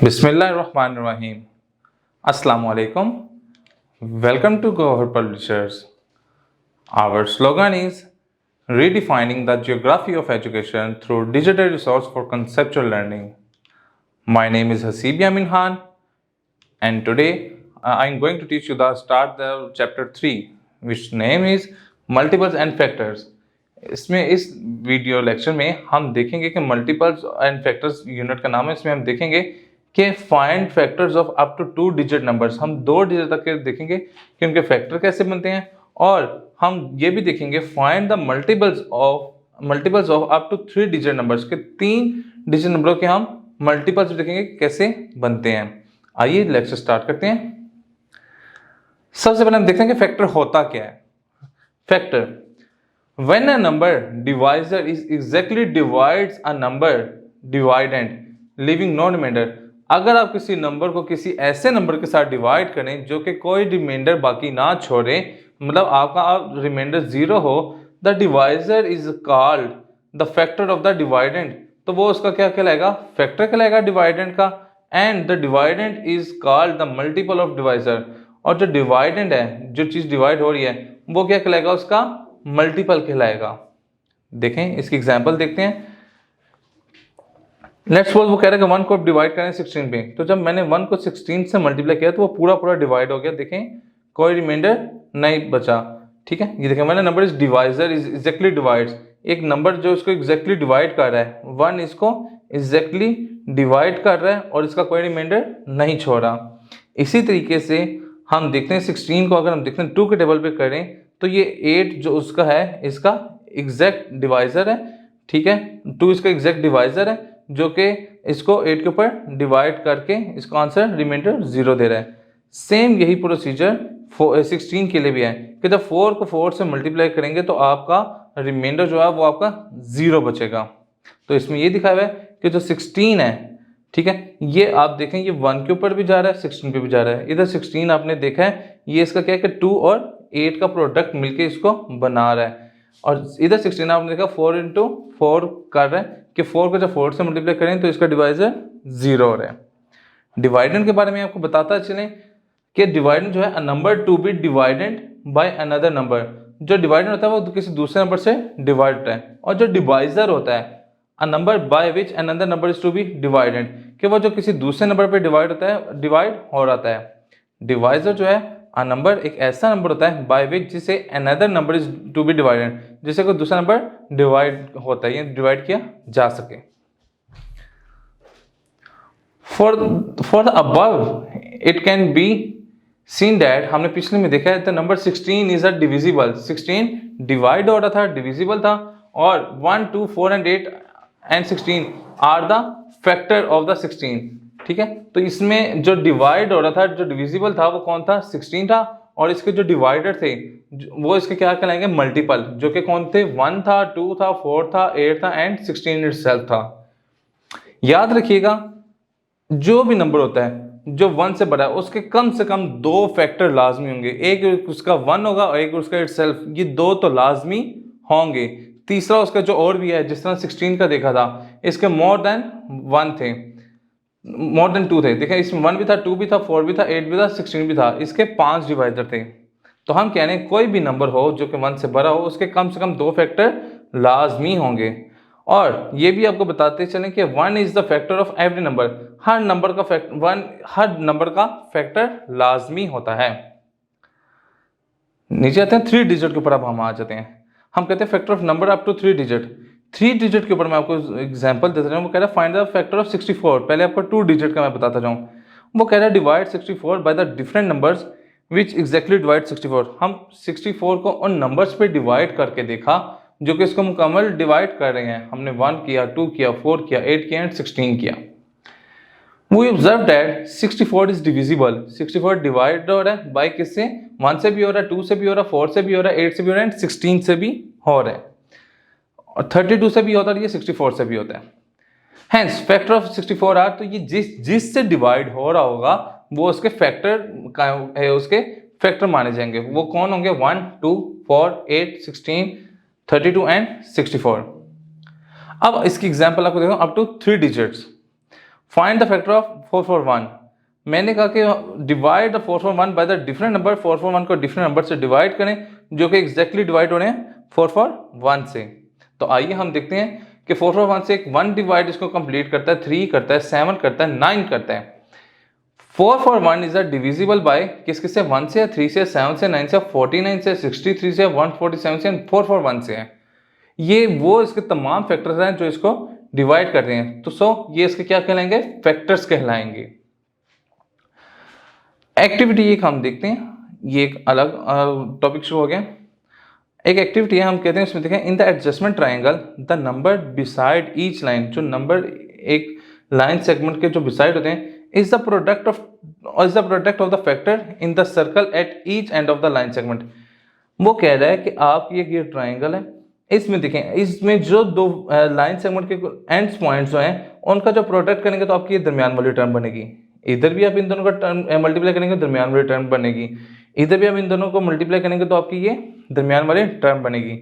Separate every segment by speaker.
Speaker 1: Bismillahirrahmanirrahim. Assalamu alaikum. Welcome to Gohar Publishers. Our slogan is redefining the geography of education through digital resource for conceptual learning. My name is Hasib Yamin Khan, and today I'm going to teach you the chapter 3, which name is multiples and factors. इसमें इस video lecture में हम देखेंगे कि multiples and factors unit का नाम है। इसमें हम देखेंगे कि find factors of up to 2 digit numbers. हम 2 डिजिट तक के देखेंगे कि उनके फैक्टर कैसे बनते हैं, और हम ये भी देखेंगे find the multiples of up to 3 digit numbers के 3 डिजिट नंबरों के हम मल्टीपल्स देखेंगे कैसे बनते हैं। आइए लेक्चर स्टार्ट करते हैं। सबसे पहले हम देखते हैं कि फैक्टर होता क्या है। Factor, when a number divisor is exactly divides a number dividend leaving no remainder। अगर आप किसी नंबर को किसी ऐसे नंबर के साथ डिवाइड करें जो कि कोई रिमाइंडर बाकी ना छोड़े, मतलब आपका रिमाइंडर 0 हो, the divisor is called the factor of the dividend. तो वो उसका क्या कहलाएगा? फैक्टर कहलाएगा डिवाइडेंड का। And the dividend is called the multiple of divisor. और जो डिवाइडेंड है, जो चीज डिवाइड हो रही है, वो क्या कहलाएगा? उसका मल्टीपल कहलाएगा। देखें इसकी एग्जांपल देखते हैं। लेट्स सपोज वो कह रहा है कि 1 को डिवाइड करें 16 पे। तो जब मैंने 1 को 16 से मल्टीप्लाई किया तो वो पूरा डिवाइड हो गया। देखें कोई रिमाइंडर नहीं बचा। ठीक है, ये देखें मैंने number is divisor is exactly divides. एक नंबर जो इसको एग्जैक्टली डिवाइड कर रहा है, 1 इसको एग्जैक्टली डिवाइड कर रहा है और इसका कोई रिमाइंडर नहीं छोड़ा। इसी तरीके से हम देखते हैं 16 को अगर हम देखते हैं 2 के टेबल पे करें तो ये 8 जो उसका है इसका एग्जैक्ट डिवाइजर है। ठीक है, 2 इसका एग्जैक्ट डिवाइजर है जो कि इसको 8 के ऊपर डिवाइड करके इसका आंसर रिमाइंडर 0 दे रहा है। सेम यही प्रोसीजर 16 के लिए भी है कि जब 4 को 4 से मल्टीप्लाई करेंगे तो आपका रिमाइंडर जो है वो आपका 0 बचेगा। तो इसमें ये दिखाया हुआ है कि जो 16 है, ठीक है, ये आप देखें ये 1 के ऊपर भी जा रहा है, 16 पे भी जा रहा है। इधर 16 आपने देखा है, ये इसका क्या है कि 2 और 8 का प्रोडक्ट मिलके इसको बना रहा है। और इधर 16 आपने देखा 4 इंटू 4 कर रहा है कि 4 को जब 4 से मल्टीप्लाई करें तो इसका डिवाइजर 0 हो रहा है। डिवाइडेंड के बारे में आपको बताता चलें कि डिवाइडेंड जो है a number to be divided by another number. जो डिवाइडेंड होता है वो किसी दूसरे नंबर से डिवाइड होता है। और जो डिवाइजर होता है a number by which another number is to be divided, कि वो जो किसी दूसरे नंबर पे डिवाइड होता है, डिवाइड हो रहा है। डिवाइजर जो है अ नंबर एक ऐसा नंबर होता है बाय विच जिसे another number is to be divided, जिसे कोई दूसरा नंबर डिवाइड होता है या डिवाइड किया जा सके। For the above it can be seen that, हमने पिछले में देखा है the number 16 is a divisible. 16 divide हो रहा था, डिविजिबल था, और 1 2 4 and 8 and 16 are the factor of the 16। ठीक है, तो इसमें जो डिवाइड हो रहा था, जो डिविजिबल था, वो कौन था? 16 था। और इसके जो डिवाइडर थे वो इसके क्या कहलाएंगे? मल्टीपल, जो कि कौन थे? 1 था, 2 था, 4 था, 8 था एंड 16 इटसेल्फ था। याद रखिएगा जो भी नंबर होता है जो 1 से बड़ा है उसके कम से कम 2 फैक्टर लाजमी होंगे। एक उसका 1 होगा और एक उसका इटसेल्फ, ये 2 तो लाजमी होंगे। तीसरा उसका जो और भी है, जिस तरह 16 का देखा था, इसके मोर देन 1 थे, मोर देन 2 थे। देखिए इसमें 1 भी था, 2 भी था, 4 भी था, 8 भी था, 16 भी था। इसके 5 डिवाइजर थे। तो हम कह रहे हैं कोई भी नंबर हो जो कि 1 से बड़ा हो उसके कम से कम 2 फैक्टर लाजमी होंगे। और ये भी आपको बताते चलें कि 1 is the factor of every number. Her number का फैक्टर लाजमी होता है। नीचे आते हैं 3 डिजिट के ऊपर। अब हम आ जाते हैं, हम कहते हैं factor of number up to 3 digit. 3 digit के ऊपर मैं आपको एग्जांपल देता रहा हूँ। वो कह रहा है फाइंड द फैक्टर ऑफ 64। पहले आपको 2 डिजिट का मैं बताता जाऊँ। वो कह रहा है divide 64 bye the different numbers which exactly divide 64। हम 64 को उन नंबर्स पे डिवाइड करके देखा जो कि इसको मुकम्मल डिवाइड कर रहे हैं। हमने 1 किया, 2 किया, 4 किया, 8 किया एंड 16 किया। We observed that 64 is divisible। 64 divide हो रहा है बाय किससे? 1 से भी हो रहा है, 2 से भी हो रहा है, 4 से भी हो रहा है, 8 से भी हो रहा है, 16 से भी हो रहा है, और 32 से भी होता है, ये 64 से भी होता है। Hence फैक्टर ऑफ 64 आर, तो ये जिस से डिवाइड हो रहा होगा वो उसके फैक्टर उसके फैक्टर माने जाएंगे। वो कौन होंगे? 1 2 4 8 16 32 एंड 64। अब इसकी एग्जांपल आपको देखो up to 3 digits. Find the factor of 441। मैंने कहा कि divide the 441 by the different number, 441 को डिफरेंट नंबर से डिवाइड करें जो कि एग्जैक्टली डिवाइड हो रहे हैं 441 से। तो आइए हम देखते हैं कि 441 से एक 1 डिवाइड इसको कंप्लीट करता है, 3 करता है, 7 करता है, 9 करता है। 441 इज अ डिविजिबल बाय किस किस से, 1 से, 3 से, 7 से, 9 से, 49 से, 63 से, 147 से, 441 से है। ये वो इसके तमाम फैक्टर्स हैं जो इसको डिवाइड कर रहे हैं। तो ये इसके क्या कहलाएंगे, फैक्टर्स कहलाएंगे। एक्टिविटी एक हम देखते हैं, ये एक अलग टॉपिक शुरू हो गया। एक एक्टिविटी है, हम कहते हैं इसमें देखें, in the adjustment triangle the number beside each line, जो नंबर एक लाइन सेगमेंट के जो बिसाइड होते हैं, is the product of the factor in the circle at each end of the line segment. वो कह रहा है कि आप ये ट्रायंगल है, इसमें देखें, इसमें जो दो लाइन सेगमेंट के एंड्स पॉइंट्स जो हैं उनका जो प्रोडक्ट करेंगे तो आपकी ये दरमियान वाली टर्म बनेगी। इधर भी आप इन दोनों का टर्म मल्टीप्लाई करेंगे दरमियान वाली टर्म बनेगी, इधर भी आप इन दोनों को मल्टीप्लाई करेंगे तो आपकी ये दरमियान वाली टर्म बनेगी।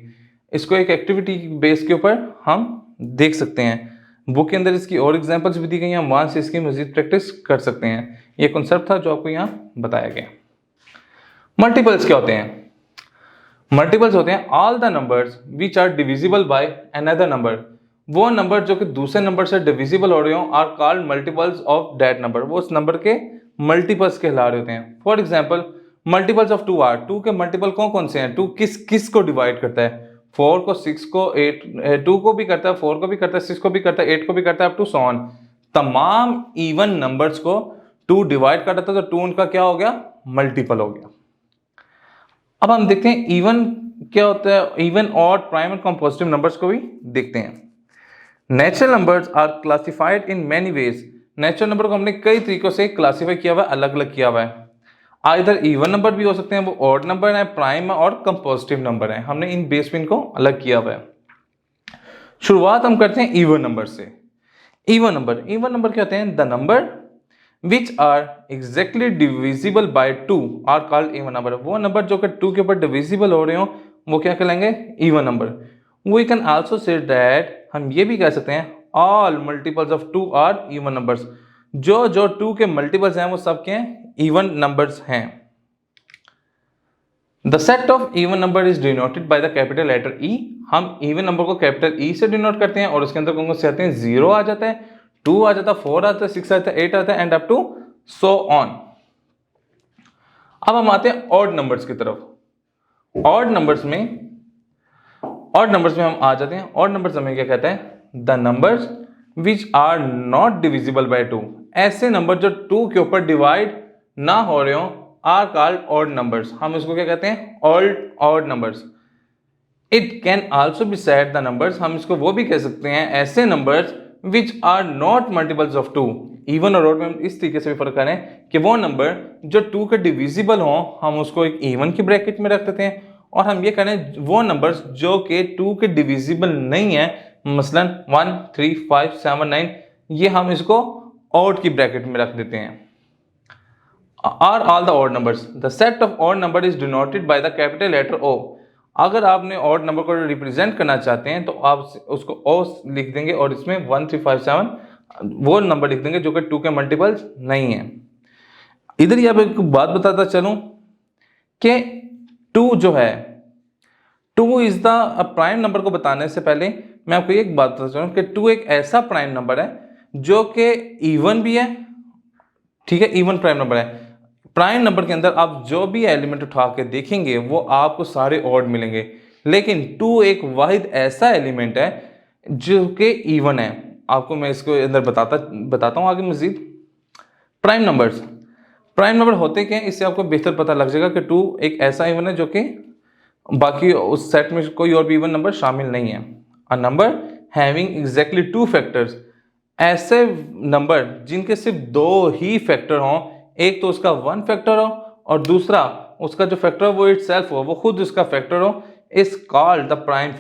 Speaker 1: इसको एक एक्टिविटी बेस के ऊपर हम देख सकते हैं। बुक के अंदर इसकी और एग्जांपल्स भी दी गई हैं, हम वहाँ से इसकी मजीद प्रैक्टिस कर सकते हैं। ये कॉन्सेप्ट था जो आपको यहाँ बताया गया। मल्टीपल्स क्या होते हैं? मल्टीपल्स होते हैं all the numbers which are divisible by another number. वो नंबर जो कि दूसरे नंबर से डिविजिबल हो रहे हो are called multiples of that number. वो उस नंबर के मल्टीपल्स कहला रहे होते हैं। For example multiples of 2 are, 2 के मल्टीपल कौन कौन से हैं? 2 किस को डिवाइड करता है? 4 को, 6 को, 8, 2 को भी करता है, 4 को भी करता है, 6 को भी करता है, 8 को भी करता है, अप टू सो ऑन। तमाम इवन नंबर्स को 2 डिवाइड करता था तो 2 उनका क्या हो गया? मल्टीपल हो गया। अब हम देखते हैं इवन क्या होता है, इवन और प्राइम और कंपोजिटिव नंबर्स को भी देखते हैं। Natural numbers are classified in many ways. Natural number को हमने कई तरीकों से क्लासीफाई किया हुआ है, अलग अलग किया हुआ है। इधर इवन नंबर भी हो सकते हैं, वो ऑड नंबर है, प्राइम और कंपोजिटिव नंबर है। हमने इन बेस पे इनको अलग किया हुआ है। शुरुआत हम करते हैं इवन नंबर से। इवन नंबर क्या होते हैं? The number which are exactly divisible by 2 are called even number। वो नंबर जो कि 2 के ऊपर डिविजिबल हो रहे हो वो क्या कहलाएंगे? Even number. We can also say that, हम ये भी कह सकते हैं, all multiples of 2 are even numbers। जो 2 के मल्टीपल्स हैं वो सब के इवन नंबर्स हैं। The set of even number is denoted by the capital letter E। हम इवन नंबर को कैपिटल E से डिनोट करते हैं और उसके अंदर कौन कौन से आते हैं? 0 आ जाता है, 2 आ जाता है, 4 आता है, 6 आता है, 8 आता है, and up to so on. अब हम आते हैं ऑड नंबर्स की तरफ। ऑड नंबर्स में हम आ जाते हैं। ऑड नंबर्स हमें क्या कहते हैं? The numbers which are not divisible by 2। ऐसे नंबर जो 2 के ऊपर डिवाइड ना हो रहे हो आर कॉल्ड ऑड नंबर्स। हम इसको क्या कहते हैं? Odd numbers. It can also be said the numbers, हम इसको वो भी कह सकते हैं ऐसे numbers which are not multiples of 2। Even और ऑड में हम इस तरीके से भी फर्क करें कि वो नंबर जो 2 के डिविजिबल हो हम उसको एक इवन की ब्रैकेट में रख देते हैं, और हम ये करें वो नंबर्स जो कि 2 के डिविजिबल नहीं है, मसलन 1, 3, 5, 7, 9, ये हम इसको ऑड की ब्रैकेट में रख देते हैं। Are all the odd numbers. The set of odd number is denoted by the capital letter O। अगर आपने ऑड नंबर को रिप्रेजेंट करना चाहते हैं तो आप उसको O लिख देंगे और इसमें 1, 3, 5, 7 वो नंबर लिख देंगे जो कि 2 के मल्टीपल्स नहीं है। इधर ही आप एक बात बताता चलूं कि 2 जो है, 2 इज द प्राइम नंबर को बताने से पहले मैं आपको एक बात बताता चलूं कि 2 एक ऐसा प्राइम नंबर है जो कि इवन भी है, ठीक है, इवन प्राइम नंबर है। प्राइम नंबर के अंदर आप जो भी एलिमेंट उठा के देखेंगे वो आपको सारे ऑड मिलेंगे, लेकिन 2 एक वाहिद ऐसा एलिमेंट है जो कि इवन है। आपको मैं इसको अंदर बताता हूँ आगे मजीद। प्राइम नंबर होते क्या हैं, इससे आपको बेहतर पता लग जाएगा कि 2 एक ऐसा इवन है जो कि बाकी उस सेट में कोई और भी इवन नंबर शामिल नहीं है। A number having exactly 2 factors, ऐसे नंबर जिनके सिर्फ 2 ही फैक्टर हों, एक तो उसका 1 फैक्टर हो और दूसरा उसका जो फैक्टर हो वो इटसेल्फ हो, वो खुद उसका फैक्टर हो, is called the prime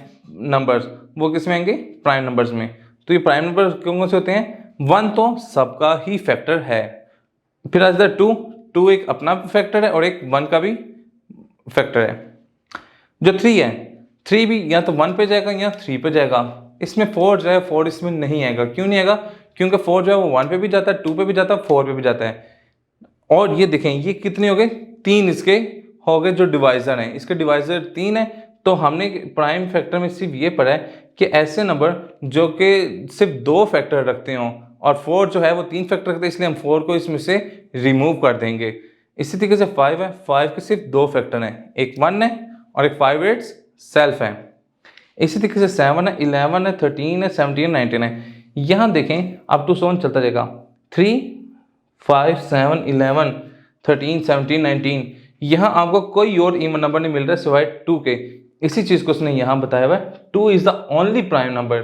Speaker 1: numbers. वो किस में आएंगे? प्राइम नंबर्स में। तो ये प्राइम नंबर कौन से होते हैं? 1 तो सबका ही फैक्टर है, फिर आज 2 एक अपना फैक्टर है और एक 1 का भी फैक्टर है। जो 3 है, 3 भी या तो 1 पे जाएगा या 3 पे जाएगा। इसमें 4 जो है 4 इसमें नहीं आएगा। क्यों नहीं आएगा? क्योंकि 4 जो है वो 1 पे भी जाता है, 2 पे भी जाता है, 4 पे भी जाता है। और ये देखें ये कितने हो गए, 3 इसके हो गए जो डिवाइजर हैं, इसके डिवाइजर 3 है। तो हमने प्राइम फैक्टर में सिर्फ ये पढ़ा है कि ऐसे नंबर जो कि सिर्फ 2 फैक्टर रखते हों, और 4 जो है वो 3 फैक्टर रखते हैं, इसलिए हम 4 को इसमें से रिमूव कर देंगे। इसी तरीके से 5 है, 5 के सिर्फ 2 फैक्टर हैं, एक 1 है और एक 5 8 सेल्फ है। इसी तरीके से 7 है, 11 है, 13 है, 17 19 है। यहाँ देखें अप टू 7 चलता जाएगा, 3 5 7 11 13 17 19। यहाँ आपको कोई और इवन नंबर नहीं मिल रहा सिवाय 2 के। इसी चीज़ को उसने यहाँ बताया हुआ है, 2 is the only prime number.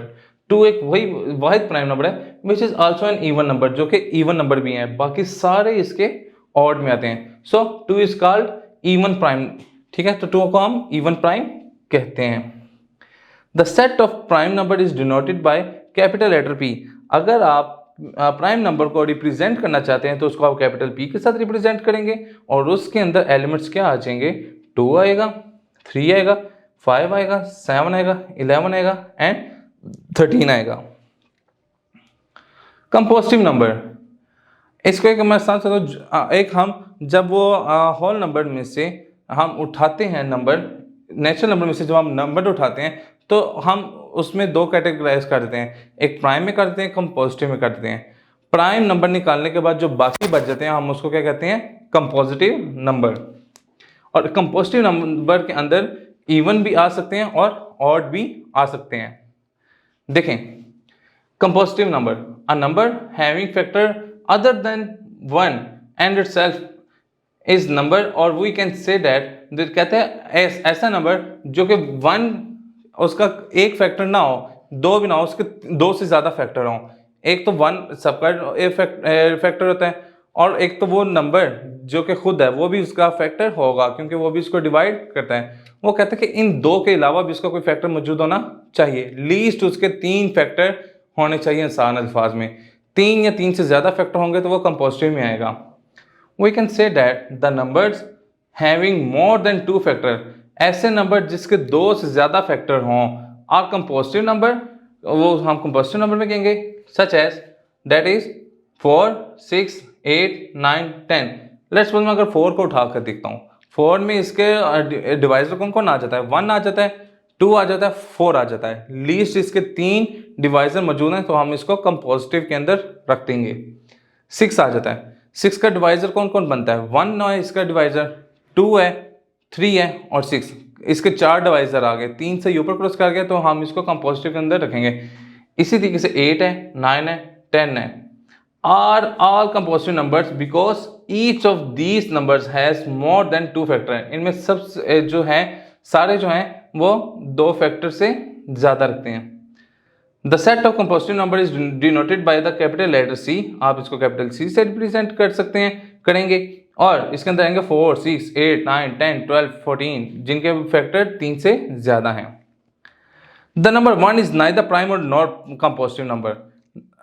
Speaker 1: 2 एक वही वाहिद प्राइम नंबर है which is also an even number, जो कि इवन नंबर भी हैं, बाकी सारे इसके ऑड में आते हैं। सो 2 इज कॉल्ड इवन प्राइम। ठीक है, तो 2 को हम इवन प्राइम कहते हैं। The set of prime number is denoted by capital letter P। अगर आप प्राइम नंबर को रिप्रेजेंट करना चाहते हैं तो उसको आप कैपिटल P के साथ रिप्रेजेंट करेंगे, और उसके अंदर एलिमेंट्स क्या आ जाएंगे, 2 आएगा, 3 आएगा, 5 आएगा, 7 आएगा, 11 आएगा एंड 13 आएगा। कंपोजिटिव नंबर, इसको एक मैं साथ साथ एक हम जब वो होल नंबर में से हम उठाते हैं नंबर, नेचुरल नंबर में से जब हम नंबर उठाते हैं तो हम उसमें 2 कैटेगराइज कर देते हैं, एक प्राइम में कर देते हैं, कंपोजिटिव में कर देते हैं। प्राइम नंबर निकालने के बाद जो बाकी बच जाते हैं हम उसको क्या कहते हैं, कंपोजिटिव नंबर। और कंपोजिटिव नंबर के अंदर इवन भी आ सकते हैं और ऑड भी आ सकते हैं। देखें compositive number, a number having factor other than 1 and itself is number, और we can say that कहते हैं ऐसा नंबर जो कि 1 उसका एक फैक्टर ना हो, 2 भी ना हो, उसके 2 से ज़्यादा फैक्टर हो। एक तो 1 सबका फैक्टर होता है, और एक तो वो नंबर जो कि खुद है वो भी उसका फैक्टर होगा क्योंकि वो भी इसको डिवाइड करता है। वो कहते हैं कि इन 2 के अलावा भी उसका कोई फैक्टर मौजूद होना चाहिए, लीस्ट उसके 3 फैक्टर होने चाहिए। आसान अल्फाज में 3 या 3 से ज़्यादा फैक्टर होंगे तो वो कंपोजिटिव में आएगा। We can say that the numbers having more than 2 factor, ऐसे नंबर जिसके 2 से ज़्यादा फैक्टर हों आर कंपोजिटिव नंबर, वो हम कंपोजिटिव नंबर में कहेंगे। Such as that is 4 6 8 9 10। Let's suppose मैं अगर 4 को उठा कर देखता हूँ, 4 में इसके डिवाइजर कौन कौन आ जाता है, 1 आ जाता है, 2 आ जाता है, 4 आ जाता है। लीस्ट इसके 3 डिवाइजर मौजूद हैं तो हम इसको कंपोजिटिव के अंदर रख देंगे। 6 आ जाता है, 6 का डिवाइजर कौन कौन बनता है, 1 है इसका डिवाइजर, 2 है, 3 है और 6। इसके 4 डिवाइजर आ गए, 3 से ऊपर क्रॉस कर गया तो हम इसको कंपोजिटिव के अंदर रखेंगे। इसी तरीके से 8 है, 9 है, 10 है, are all compositive numbers because each of these numbers has more than 2 factor. इनमें सब जो हैं सारे जो हैं वो 2 फैक्टर से ज़्यादा रखते हैं। The set of compositive number is denoted by the capital letter C। आप इसको कैपिटल C से रिप्रेजेंट कर सकते हैं, करेंगे, और इसके अंदर आएंगे 4 6 8 9 10 12 14 जिनके फैक्टर 3 से ज़्यादा हैं। The number 1 is neither prime और नॉट कंपोजिटिव नंबर।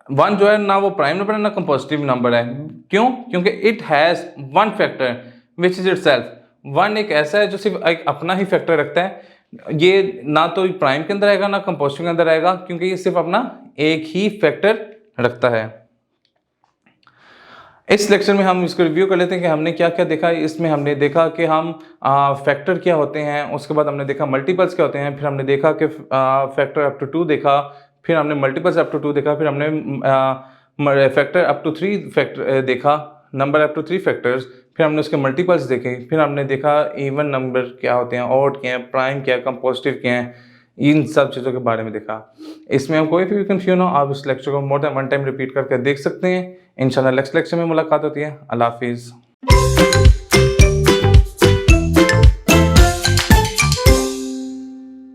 Speaker 1: 1 जो है ना वो प्राइम नंबर है ना कंपोजिटिव नंबर है। क्यों? क्योंकि it has 1 factor which is itself. 1 एक ऐसा है जो सिर्फ एक अपना ही फैक्टर रखता है, ये ना तो प्राइम के अंदर आएगा ना कंपोजिटिव के अंदर आएगा क्योंकि ये सिर्फ अपना एक ही फैक्टर रखता है। इस लेक्चर में हम इसको रिव्यू कर लेते हैं कि हमने क्या क्या देखा। इसमें हमने देखा कि हम फैक्टर क्या होते हैं, उसके बाद हमने देखा मल्टीपल्स क्या होते हैं, फिर हमने देखा कि फैक्टर अप टू 2 देखा, फिर हमने मल्टीपल्स अप टू 2 देखा, फिर हमने फैक्टर अप टू 3 फैक्टर देखा, नंबर अप टू 3 फैक्टर्स, फिर हमने उसके मल्टीपल्स देखे, फिर हमने देखा इवन नंबर क्या होते हैं, ऑड क्या है, प्राइम क्या है, कंपोजिटिव क्या है, इन सब चीज़ों के बारे में देखा। इसमें हम कोई भी कंफ्यूजन हो आप इस लेक्चर को मोर देन 1 टाइम रिपीट करके देख सकते हैं। इंशाल्लाह नेक्स्ट लेक्चर में मुलाकात होती है। अल्लाह हाफिज़।